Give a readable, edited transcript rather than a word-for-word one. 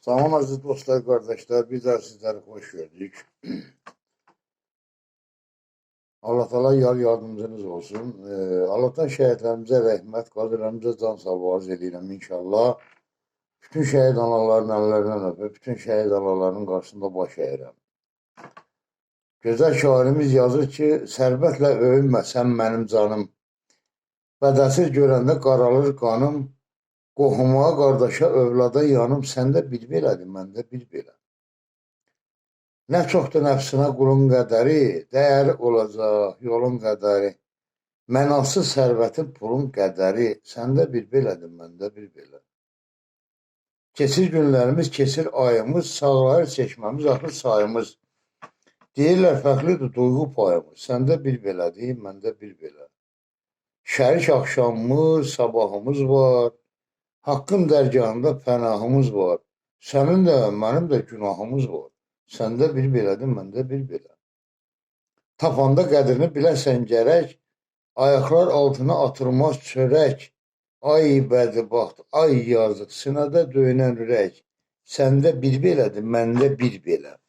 Salam aziz dostlar, kardeşler, biz de sizleri hoş gördük. Allah Teala yar yardımcınız olsun. Allah'tan şehitlerimize rəhmət, qazilərimizə can salvarız edirəm inşallah. Bütün şehit anaların əllərindən öpüb, bütün şehit anaların qarşısında baş əyirəm. Gözəl şairimiz yazır ki, sərvətlə öyünməsən mənim canım. Bədəsiz görəndə qaralır qanım. Qohuma, qardaşa, övlada yanım. Səndə bir belədir, məndə bir belə. Nə çoxdur nəfsinə qulun qədəri, dəyəri olacaq yolun qədəri. Mənasız sərvətin pulun qədəri, səndə bir belədir, məndə bir belə. Keçir günlərimiz, keçir ayımız, sağlayır çeşməmiz, axır sayımız. Deyirlər fərqlidir duyğu payımız, səndə bir belədir, məndə bir belə. Şərik axşamımız, sabahımız var, haqqın dərgahında pənahımız var. Sənin də, mənim də günahımız var. Səndə bir belədir, məndə bir belə. Tapanda qədrini biləsən gərək, ayaqlar altına atılmaz çörək. Ay bədbaxt, ay yazıq, sinədə döyünən ürək. Səndə bir belədir, məndə bir belə.